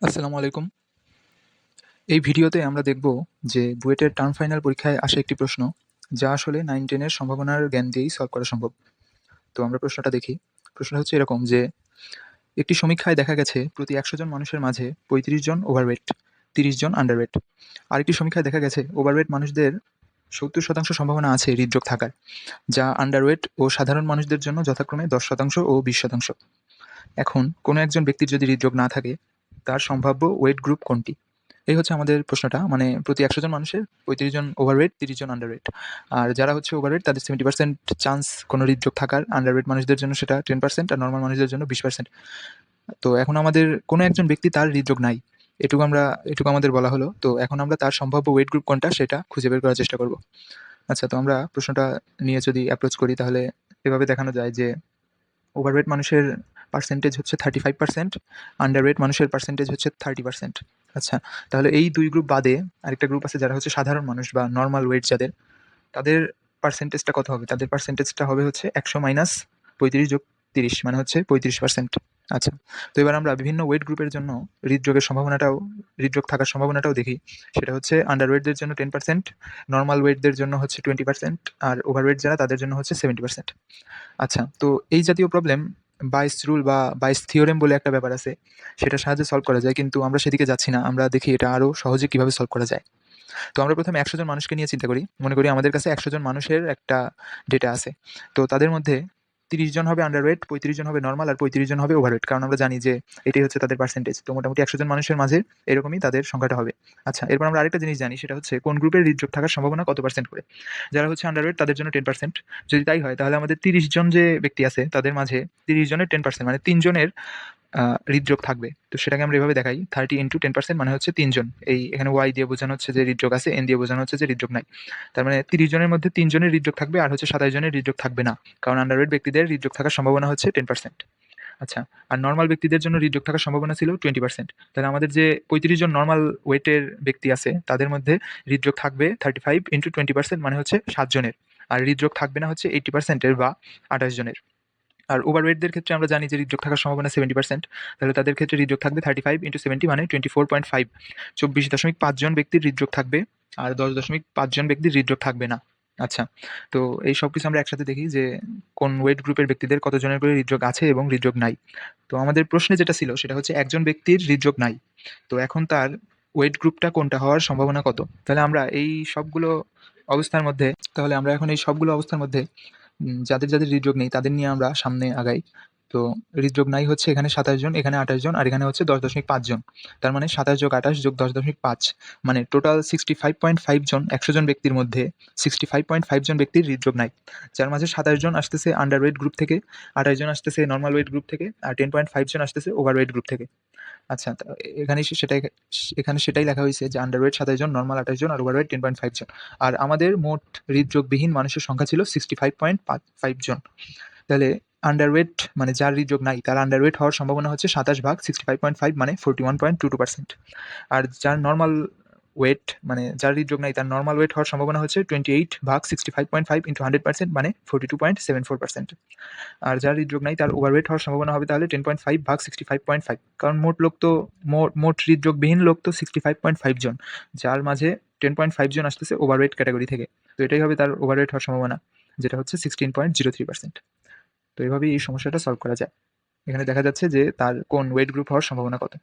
আসসালামু আলাইকুম। এই ভিডিওতে আমরা দেখব যে বুয়েটের টার্ম ফাইনাল পরীক্ষায় আসা একটি প্রশ্ন, যা আসলে 9-10 এর সম্ভাবনার জ্ঞান দিয়েই সলভ করা সম্ভব। তো আমরা প্রশ্নটা দেখি। প্রশ্নটা হচ্ছে এরকম যে, একটি সমীক্ষায় দেখা গেছে প্রতি 100 জন মানুষের মাঝে 35 জন ওভারওয়েট, 30 জন আন্ডারওয়েট। আরেকটি সমীক্ষায় দেখা গেছে ওভারওয়েট মানুষদের 70% সম্ভাবনা আছে হৃদরোগ থাকার, যা আন্ডারওয়েট ও সাধারণ মানুষদের জন্য যথাক্রমে 10% ও 20%। এখন কোনো একজন ব্যক্তির যদি হৃদরোগ না থাকে, তার সম্ভাব্য ওয়েট গ্রুপ কোনটি? এই হচ্ছে আমাদের প্রশ্নটা। মানে প্রতি 100 জন মানুষের 35 জন ওভারওয়েট, 30 জন আন্ডারওয়েট। আর যারা হচ্ছে ওভারওয়েট তাদের 70% চান্স কোনো হৃদরোগ থাকার, আন্ডারওয়েট মানুষদের জন্য সেটা 10% আর নরমাল মানুষদের জন্য 20%। তো এখন আমাদের কোনো একজন ব্যক্তি তার হৃদরোগ নাই। এটুকু আমাদের বলা হলো। তো এখন আমরা তার সম্ভাব্য ওয়েট গ্রুপ কোনটা সেটা খুঁজে বের করার চেষ্টা করব। আচ্ছা, তো আমরা প্রশ্নটা নিয়ে যদি অ্যাপ্রোচ করি তাহলে এভাবে দেখানো যায় যে ওভারওয়েট মানুষের পার্সেন্টেজ হচ্ছে 35%, আন্ডারওয়েট মানুষের পার্সেন্টেজ হচ্ছে 30%। আচ্ছা, তাহলে এই 2 গ্রুপ বাদে আরেকটা গ্রুপ আছে যারা হচ্ছে সাধারণ মানুষ বা নরমাল ওয়েট যাদের, তাদের পার্সেন্টেজটা কত হবে? তাদের পার্সেন্টেজটা হবে হচ্ছে 100 মাইনাস 35 যোগ 30 মানে হচ্ছে 35%। আচ্ছা, তো এবার আমরা বিভিন্ন ওয়েট গ্রুপের জন্য হৃদরোগ থাকার সম্ভাবনাটাও দেখি। সেটা হচ্ছে আন্ডারওয়েটদের জন্য 10%, নরমাল ওয়েটদের জন্য হচ্ছে 20% আর ওভারওয়েট যারা তাদের জন্য হচ্ছে 70%। আচ্ছা, তো এই জাতীয় প্রবলেম বাইস রুল বা বাইস থিওরেম বলে একটা ব্যাপার আছে, সেটার সাহায্যে সলভ করা যায়। কিন্তু আমরা সেদিকে যাচ্ছি না। আমরা দেখি এটা আরো সহজে কিভাবে সলভ করা যায়। তো আমরা প্রথমে 100 জন মানুষকে নিয়ে চিন্তা করি। মনে করি আমাদের কাছে 100 জন মানুষের একটা ডেটা আছে। তো তাদের মধ্যে 30 জন হবে আন্ডারওয়েট, 35 জন হবে নরমাল আর 35 জন হবে ওভারওয়েট। কারণ আমরা জানি যে এটাই হচ্ছে তাদের পার্সেন্টেজ। তো মোটামুটি 100 জন মানুষের মাঝে এরকমই তাদের সংখ্যাটা হবে। আচ্ছা, এরপর আমরা আরেকটা জিনিস জানি, সেটা হচ্ছে কোন গ্রুপের হৃদরোগ থাকার সম্ভাবনা কত পার্সেন্ট করে। যারা হচ্ছে আন্ডারওয়েট তাদের জন্য 10%। যদি তাই হয় তাহলে আমাদের 30 জন যে ব্যক্তি আছে তাদের মাঝে 30 জনের 10% মানে 3 জনের হৃদরোগ থাকবে। তো সেটাকে আমরা এভাবে দেখাই, 30 into 10% মানে হচ্ছে 3 জন। এখানে y দিয়ে বোঝানো হচ্ছে যে হৃদরোগ আছে, n দিয়ে বোঝানো হচ্ছে যে হৃদরোগ নাই। তার মানে 30 জনের মধ্যে 3 জনের হৃদরোগ থাকবে আর হচ্ছে 27 জনের হৃদরোগ থাকবে না। কারণ আন্ডারওয়েট ব্যক্তিদের হৃদরোগ থাকার সম্ভাবনা হচ্ছে 10%। আচ্ছা, আর নরমাল ব্যক্তিদের জন্য হৃদরোগ থাকার সম্ভাবনা ছিল 20%। তাহলে আমাদের যে 35 জন নরমাল ওয়েটের ব্যক্তি আছে তাদের মধ্যে হৃদরোগ থাকবে 35 into 20% মানে হচ্ছে 7 জনের। আর হৃদরোগ থাকবে না হচ্ছে 80% এর বা 28 জনের। আর ওভারওয়েটদের ক্ষেত্রে আমরা জানি যে হৃদরোগ থাকার সম্ভাবনা 70%। তাহলে তাদের ক্ষেত্রে হৃদরোগ থাকবে 35 into 70 মানে 24.5, 24.5 জন ব্যক্তির হৃদরোগ থাকবে আর 10.5 জন ব্যক্তির হৃদরোগ থাকবে না। আচ্ছা, তো এই সবকিছু আমরা একসাথে দেখি যে কোন ওয়েট গ্রুপের ব্যক্তিদের কতজনের করে হৃদরোগ আছে এবং হৃদরোগ নাই। তো আমাদের প্রশ্নে যেটা ছিল সেটা হচ্ছে একজন ব্যক্তির হৃদরোগ নাই। তো এখন তার ওয়েট গ্রুপটা কোনটা হওয়ার সম্ভাবনা কত? তাহলে আমরা এই সবগুলো অবস্থার মধ্যে তাহলে আমরা এখন এই সবগুলো অবস্থার মধ্যে যাদের হৃদরোগ নেই তাদের নিয়ে আমরা সামনে আগাই। তো হৃদরোগ নাই হচ্ছে এখানে 27 জন, এখানে 28 জন আর এখানে হচ্ছে 10.5 জন। তার মানে 27 যোগ 28 যোগ 10.5 মানে টোটাল 65.5 জন। 100 জন ব্যক্তির মধ্যে 65.5 জন ব্যক্তির হৃদরোগ নাই। যার মাঝে 27 জন আসতেছে আন্ডারওয়েট গ্রুপ থেকে, 28 জন আসতেছে নরমাল ওয়েট গ্রুপ থেকে আর 10.5 জন আসতেছে ওভারওয়েট গ্রুপ থেকে। আচ্ছা, তো এখানে সেটাই লেখা হয়েছে যে আন্ডারওয়েট 27 জন, নরমাল 28 জন আর ওভারওয়েট 10.5 জন। আর আমাদের মোট হৃদরোগবিহীন মানুষের সংখ্যা ছিল 65.5 জন। তাহলে আন্ডারওয়েট মানে যার হৃদরোগ নাই তার আন্ডারওয়েট হওয়ার সম্ভাবনা হচ্ছে 27 ভাগ 65.5 মানে 41.22%। আর যার নরমাল ওয়েট মানে যার হৃদরোগ নাই তার নরমাল ওয়েট হওয়ার সম্ভাবনা হচ্ছে 28 ভাগ 65.5 into 100% মানে 42.74%। আর যার হৃদরোগ নাই তার ওভারওয়েট হওয়ার সম্ভাবনা হবে তাহলে 10.5 ভাগ 65.5। কারণ মোট হৃদরোগবিহীন লোক তো 65.5 জন, যার মাঝে 10.5 জন আসতেছে ওভারওয়েট ক্যাটাগরি থেকে। তো এটাই হবে তার ওভারওয়েট হওয়ার সম্ভাবনা, যেটা হচ্ছে 16.03%। তো এভাবেই এই সমস্যাটা সলভ করা যায়। এখানে দেখা যাচ্ছে যে তার কোন ওয়েট গ্রুপ হওয়ার সম্ভাবনা কত।